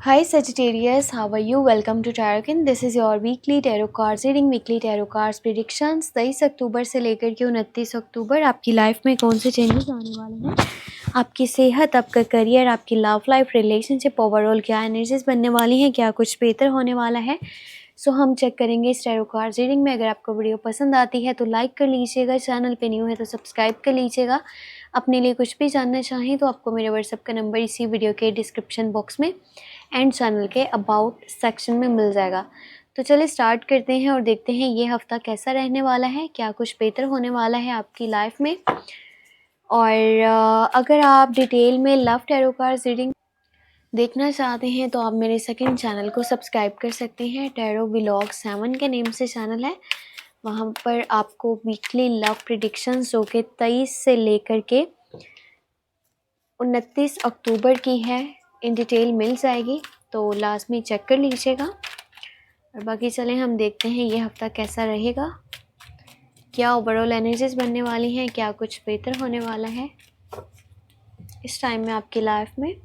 Hi Sagittarius, how are you? Welcome to Tarot. This is your weekly tarot cards reading, weekly tarot cards predictions। 23 अक्टूबर से लेकर के 29 अक्टूबर आपकी life में कौन से चेंजेस आने वाले हैं, आपकी सेहत, आपका करियर, आपकी लव लाइफ, रिलेशनशिप, ओवरऑल क्या एनर्जीज बनने वाली हैं, क्या कुछ बेहतर होने वाला है। सो हम चेक करेंगे इस टैरो कार्ड रीडिंग में। अगर आपको वीडियो पसंद आती है तो लाइक कर लीजिएगा, चैनल पे न्यू है तो सब्सक्राइब कर लीजिएगा। अपने लिए कुछ भी जानना चाहें तो आपको मेरे व्हाट्सएप का नंबर इसी वीडियो के डिस्क्रिप्शन बॉक्स में एंड चैनल के अबाउट सेक्शन में मिल जाएगा। तो चलिए स्टार्ट करते हैं और देखते हैं ये हफ्ता कैसा रहने वाला है, क्या कुछ बेहतर होने वाला है आपकी लाइफ में। और अगर आप डिटेल में लव टैरो कार्ड रीडिंग देखना चाहते हैं तो आप मेरे सेकंड चैनल को सब्सक्राइब कर सकते हैं। टैरो व्लॉग 7 के नेम से चैनल है, वहाँ पर आपको वीकली लव प्रिडिक्शंस जो कि 23 से लेकर के 29 अक्टूबर की है इन डिटेल मिल जाएगी, तो लास्ट में चेक कर लीजिएगा। और बाकी चलें हम देखते हैं ये हफ्ता कैसा रहेगा, क्या ओवरऑल एनर्जीज बनने वाली हैं, क्या कुछ बेहतर होने वाला है इस टाइम में आपकी लाइफ में।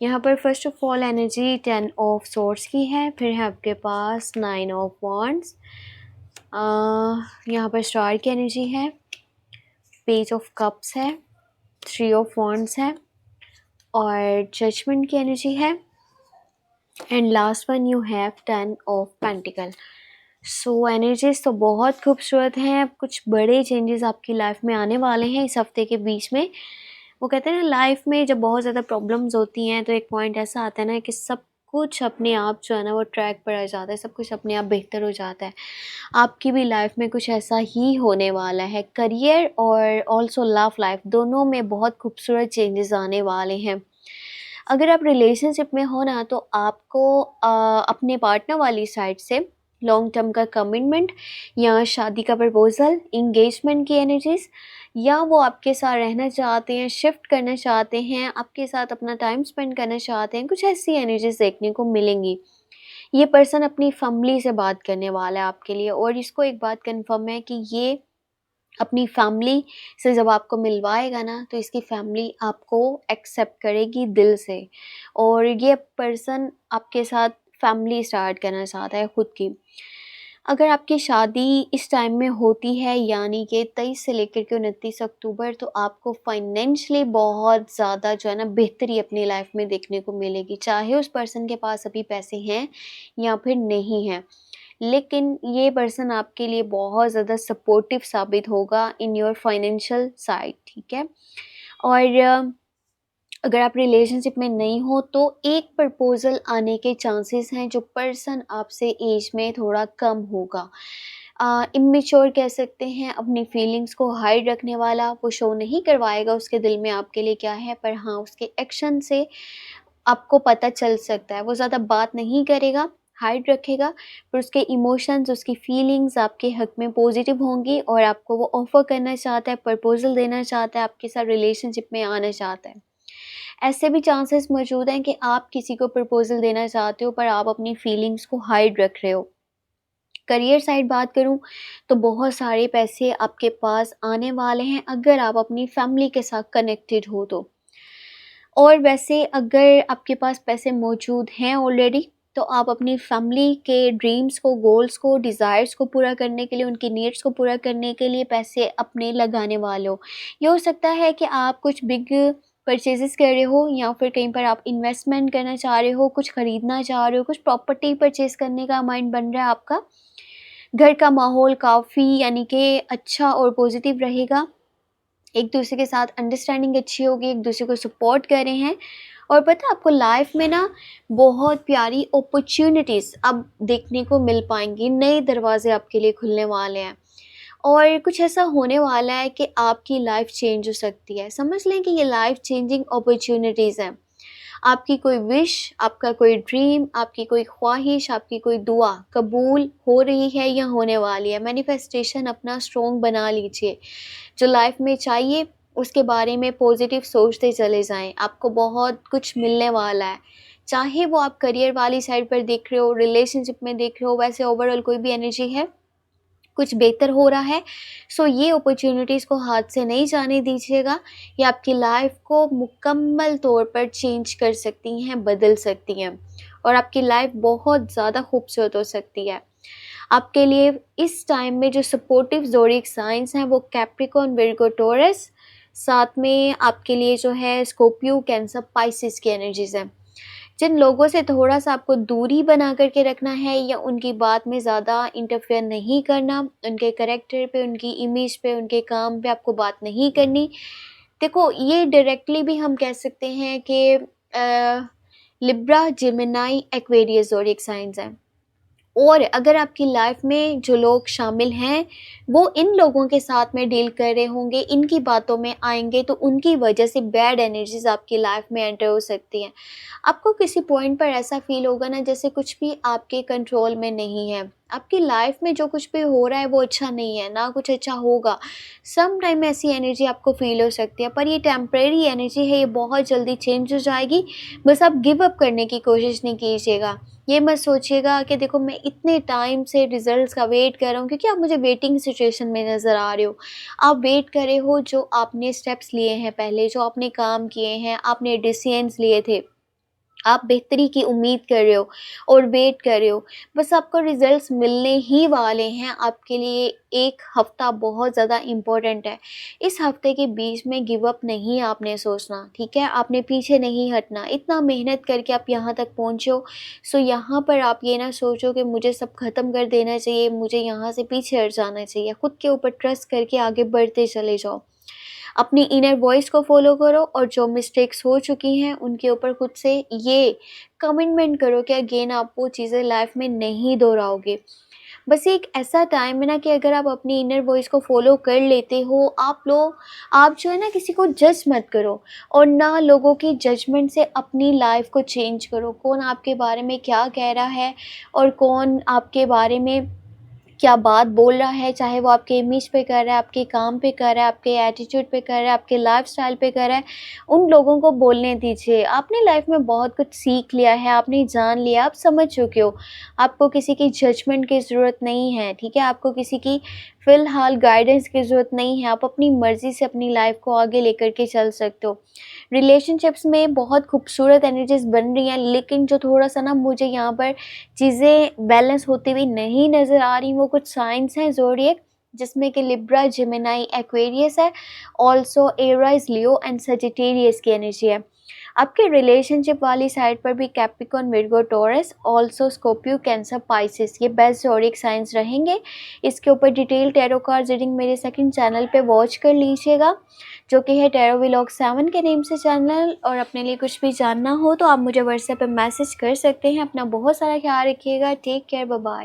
यहाँ पर first of all energy 10 of swords की है, फिर है आपके पास 9 ऑफ वॉन्ड्स, यहाँ पर स्टार की एनर्जी है, पेज ऑफ कप्स है, 3 ऑफ वॉन्ड्स है और जजमेंट की एनर्जी है and last one you have 10 of pentacle. So energies तो बहुत खूबसूरत हैं। कुछ बड़े चेंजेस आपकी लाइफ में आने वाले हैं इस हफ्ते के बीच में। वो कहते हैं ना, लाइफ में जब बहुत ज़्यादा प्रॉब्लम्स होती हैं तो एक पॉइंट ऐसा आता है ना कि सब कुछ अपने आप जो है ना वो ट्रैक पर आ जाता है, सब कुछ अपने आप बेहतर हो जाता है। आपकी भी लाइफ में कुछ ऐसा ही होने वाला है। करियर और ऑल्सो लव लाइफ दोनों में बहुत खूबसूरत चेंजेस आने वाले हैं। अगर आप रिलेशनशिप में हो ना तो आपको अपने पार्टनर वाली साइड से लॉन्ग टर्म का कमिटमेंट या शादी का प्रपोजल, इंगेजमेंट की एनर्जीज, या वो आपके साथ रहना चाहते हैं, शिफ्ट करना चाहते हैं, आपके साथ अपना टाइम स्पेंड करना चाहते हैं, कुछ ऐसी एनर्जीज देखने को मिलेंगी। ये पर्सन अपनी फैमिली से बात करने वाला है आपके लिए, और इसको एक बात कंफर्म है कि ये अपनी फैमिली से जब आपको मिलवाएगा ना तो इसकी फैमिली आपको एक्सेप्ट करेगी दिल से, और ये पर्सन आपके साथ फैमिली स्टार्ट करना चाहता है खुद की। अगर आपकी शादी इस टाइम में होती है यानी कि 23 से लेकर के 29 अक्टूबर, तो आपको फाइनेंशियली बहुत ज़्यादा जो है ना बेहतरी अपनी लाइफ में देखने को मिलेगी, चाहे उस पर्सन के पास अभी पैसे हैं या फिर नहीं हैं। लेकिन ये पर्सन आपके लिए बहुत ज़्यादा सपोर्टिव साबित होगा इन योर फाइनेंशियल साइड, ठीक है। और अगर आप रिलेशनशिप में नहीं हो तो एक प्रपोजल आने के चांसेस हैं। जो पर्सन आपसे एज में थोड़ा कम होगा, इमेच्योर कह सकते हैं, अपनी फीलिंग्स को हाइड रखने वाला, वो शो नहीं करवाएगा उसके दिल में आपके लिए क्या है, पर हाँ उसके एक्शन से आपको पता चल सकता है। वो ज़्यादा बात नहीं करेगा, हाइड रखेगा, पर उसके इमोशंस, उसकी फीलिंग्स आपके हक में पॉजिटिव होंगी और आपको वो ऑफ़र करना चाहता है, प्रपोजल देना चाहता है, आपके साथ रिलेशनशिप में आना चाहता है। ऐसे भी चांसेस मौजूद हैं कि आप किसी को प्रपोजल देना चाहते हो पर आप अपनी फीलिंग्स को हाइड रख रहे हो। करियर साइड बात करूं तो बहुत सारे पैसे आपके पास आने वाले हैं अगर आप अपनी फैमिली के साथ कनेक्टेड हो तो। और वैसे अगर आपके पास पैसे मौजूद हैं ऑलरेडी तो आप अपनी फैमिली के ड्रीम्स को, गोल्स को, डिज़ायर्स को पूरा करने के लिए, उनकी नीड्स को पूरा करने के लिए पैसे अपने लगाने वाले हो। ये हो सकता है कि आप कुछ बिग परचेजेस कर रहे हो या फिर कहीं पर आप इन्वेस्टमेंट करना चाह रहे हो, कुछ ख़रीदना चाह रहे हो, कुछ प्रॉपर्टी परचेज़ करने का माइंड बन रहा है आपका। घर का माहौल काफ़ी यानी कि अच्छा और पॉजिटिव रहेगा। एक दूसरे के साथ अंडरस्टैंडिंग अच्छी होगी, एक दूसरे को सपोर्ट कर रहे हैं। और पता है आपको लाइफ में ना बहुत प्यारी अपॉर्चुनिटीज़ अब देखने को मिल पाएंगी, नए दरवाजे आपके लिए खुलने वाले हैं और कुछ ऐसा होने वाला है कि आपकी लाइफ चेंज हो सकती है। समझ लें कि ये लाइफ चेंजिंग अपॉर्चुनिटीज़ हैं। आपकी कोई विश, आपका कोई ड्रीम, आपकी कोई ख्वाहिश, आपकी कोई दुआ कबूल हो रही है या होने वाली है। मैनिफेस्टेशन अपना स्ट्रॉन्ग बना लीजिए। जो लाइफ में चाहिए उसके बारे में पॉजिटिव सोचते चले जाएं, आपको बहुत कुछ मिलने वाला है। चाहे वो आप करियर वाली साइड पर देख रहे हो, रिलेशनशिप में देख रहे हो, वैसे ओवरऑल कोई भी एनर्जी है कुछ बेहतर हो रहा है। सो ये अपॉर्चुनिटीज़ को हाथ से नहीं जाने दीजिएगा। ये आपकी लाइफ को मुकम्मल तौर पर चेंज कर सकती हैं, बदल सकती हैं और आपकी लाइफ बहुत ज़्यादा खूबसूरत हो सकती है। आपके लिए इस टाइम में जो सपोर्टिव ज़ोडिएक साइंस हैं वो कैप्रिकॉर्न, विर्गो, टॉरस, साथ में आपके लिए जो है स्कॉर्पियो, कैंसर, पाइसेस की एनर्जीज़ हैं। जिन लोगों से थोड़ा-सा आपको दूरी बना कर के रखना है या उनकी बात में ज़्यादा इंटरफेयर नहीं करना, उनके करैक्टर पे, उनकी इमेज पे, उनके काम पे आपको बात नहीं करनी। देखो, ये डायरेक्टली भी हम कह सकते हैं कि Libra, Gemini, Aquarius zodiac science हैं। और अगर आपकी लाइफ में जो लोग शामिल हैं, वो इन लोगों के साथ में डील कर रहे होंगे, इनकी बातों में आएँगे, तो उनकी वजह से बैड एनर्जीज़ आपकी लाइफ में एंटर हो सकती हैं। आपको किसी पॉइंट पर ऐसा फ़ील होगा ना जैसे कुछ भी आपके कंट्रोल में नहीं है। आपकी लाइफ में जो कुछ भी हो रहा है वो अच्छा नहीं है, ना कुछ अच्छा होगा। सम टाइम ऐसी एनर्जी आपको फ़ील हो सकती है, पर ये टेम्परेरी एनर्जी है, ये बहुत जल्दी चेंज हो जाएगी। बस आप गिव अप करने की कोशिश नहीं कीजिएगा। ये मत सोचिएगा कि देखो मैं इतने टाइम से रिज़ल्ट्स का वेट कर रहा हूँ, क्योंकि आप मुझे वेटिंग सिचुएशन में नज़र आ रहे हो। आप वेट कर रहे हो जो आपने स्टेप्स लिए हैं पहले, जो आपने काम किए हैं, आपने डिसीजंस लिए थे। आप बेहतरी की उम्मीद कर रहे हो और वेट कर रहे हो। बस आपको रिज़ल्ट्स मिलने ही वाले हैं। आपके लिए 1 हफ़्ता बहुत ज़्यादा इम्पोर्टेंट है। इस हफ़्ते के बीच में गिव अप नहीं आपने सोचना, ठीक है? आपने पीछे नहीं हटना। इतना मेहनत करके आप यहाँ तक पहुँचे हो, सो यहाँ पर आप ये ना सोचो कि मुझे सब ख़त्म कर देना चाहिए, मुझे यहाँ से पीछे हट जाना चाहिए। खुद के ऊपर ट्रस्ट करके आगे बढ़ते चले जाओ। अपनी इनर वॉइस को फॉलो करो और जो मिस्टेक्स हो चुकी हैं उनके ऊपर खुद से ये कमिटमेंट करो कि अगेन आप वो चीज़ें लाइफ में नहीं दोहराओगे। बस एक ऐसा टाइम है ना कि अगर आप अपनी इनर वॉइस को फॉलो कर लेते हो, आप जो है ना किसी को जज मत करो और ना लोगों की जजमेंट से अपनी लाइफ को चेंज करो। कौन आपके बारे में क्या कह रहा है और कौन आपके बारे में क्या बात बोल रहा है, चाहे वो आपके इमेज पे कर रहा है, आपके काम पे कर रहा है, आपके एटीट्यूड पे कर रहा है, आपके लाइफ़स्टाइल पे कर रहा है, उन लोगों को बोलने दीजिए। आपने लाइफ़ में बहुत कुछ सीख लिया है, आपने जान लिया, आप समझ चुके हो। आपको किसी की जजमेंट की ज़रूरत नहीं है, ठीक है? आपको किसी की फ़िलहाल गाइडेंस की ज़रूरत नहीं है। आप अपनी मर्ज़ी से अपनी लाइफ़ को आगे लेकर के चल सकते हो। रिलेशनशिप्स में बहुत खूबसूरत एनर्जीज़ बन रही हैं, लेकिन जो थोड़ा-सा ना मुझे यहाँ पर चीज़ें बैलेंस होती हुई नहीं नज़र आ रही, वो कुछ साइंस हैं ज़ोडिएक, जिसमें कि लिब्रा, जेमिनी, एक्वेरियस है, also Aries, Leo and Sagittarius की एनर्जी है। आपके रिलेशनशिप वाली साइड पर भी Capricorn, Virgo, taurus, also Scorpio, cancer, Pisces, ये बेस्ट ज़ोडिएक साइंस रहेंगे। इसके ऊपर डिटेल टैरो कार्ड रीडिंग मेरे सेकंड चैनल पे वॉच कर लीजिएगा, जो कि है टैरो व्लॉग 7 के नेम से चैनल। और अपने लिए कुछ भी जानना हो तो आप मुझे व्हाट्सएप पे मैसेज कर सकते हैं। अपना बहुत सारा ख्याल रखिएगा। Take care, bye bye.